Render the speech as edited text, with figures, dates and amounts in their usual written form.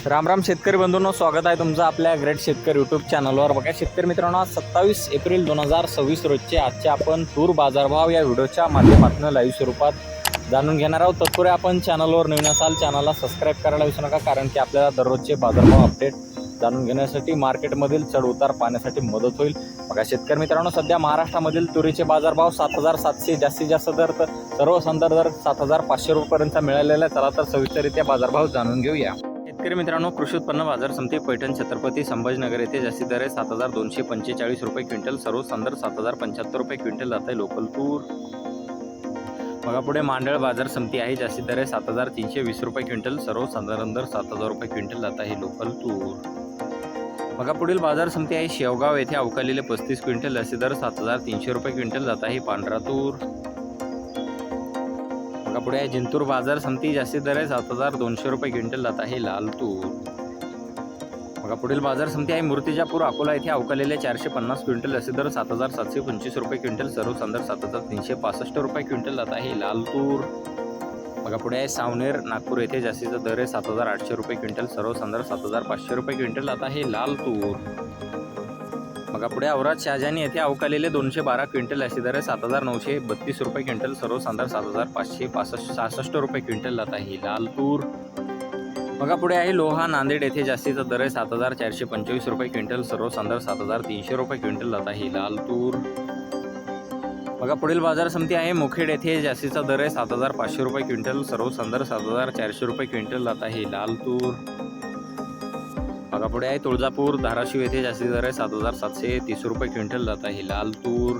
राम राम शेतकरी बंधूंनो, स्वागत आहे तुमचं आपल्या ग्रेट शेतकरी यूट्यूब चॅनलवर। बघा शेतकरी मित्रांनो, आज 27 एप्रिल 2026 रोजचे आजचे आपण तूर बाजारभाव या व्हिडिओच्या माध्यमातून लाईव्ह स्वरूपात जाणून घेणार आहोत। तत्पूर्वी आपण चॅनलवर नवीन असाल चॅनलला सबस्क्राईब करायला विसरू नका, कारण की आपल्याला दररोजचे बाजारभाव अपडेट जाणून घेण्यासाठी मार्केटमधील चढ उतार पाहण्यासाठी मदत होईल। बघा शेतकरी मित्रांनो, सध्या महाराष्ट्रामधील तुरीचे बाजारभाव 7,700 जास्तीत जास्त दर तर सर्वसाधारण दर 7,500 रुपयांपर्यंत मिळालेला आहे। चला तर सविस्तररित्या बाजारभाव जाणून घेऊया। शेतकरी मित्रांनो, कृषी उत्पन्न बाजार समिती पैठण छत्रपती संभाजीनगर येथे जास्तीत दर 7,245 रुपये क्विंटल, सर्वसाधारण दर 7,075 रुपये क्विंटल जात आहे लोकल तूर। बघा पुढे मांडळ बाजार समिती आहे, जास्तीत दर 7,320 रुपये क्विंटल, सर्वसाधारण दर 7,000 रुपये क्विंटल जात आहे लोकल तूर। बघा पुढील बाजार समिती आहे शेवगाव येथे अवकालेले 35 क्विंटल, जास्तीत दर 7,300 रुपये क्विंटल जात आहे पांढरा तूर। बघा पुढे आहे जिंतूर बाजार समिती, जास्तीत दर 7,200 रुपये क्विंटल जात आहे लाल तूर। बघा पुढील बाजार समिती आहे मूर्तिजापूर अकोला येथे अवकालेले 450 क्विंटल, जास्तीत दर 7,725 रुपये क्विंटल, सर्वसाधारण 7,365 रुपये क्विंटल जात आहे लाल तूर। बघा पुढे आहे सावनेर नागपूर येथे जास्तीचा दर आहे 7,800 रुपये क्विंटल, सर्वसाधारण 7,500 रुपये क्विंटल जात आहे लाल तूर। बघा पुढे औराद शहाजानी येथे अवकालेले 212 क्विंटल, जास्तीत दर 7,932 रुपये क्विंटल, सर्वसाधारण 7,566 रुपये क्विंटल जात आहे लाल तूर। बघा पुढे आहे लोहा नांदेड येथे जास्तीचा दर आहे 7,425 रुपये क्विंटल, सर्वसाधारण 7,300 रुपये क्विंटल जात आहे लाल तूर। बघा पुढील बाजार समिती आहे मुखेड येथे जास्तीचा दर आहे 7,500 रुपये क्विंटल, सर्वसाधारण 7,400 रुपये क्विंटल जात आहे लाल तूर। बघा पुढे आहे तुळजापूर धाराशिव येथे जास्तीचा दर आहे 7,730 रुपये क्विंटल जात आहे लाल तूर।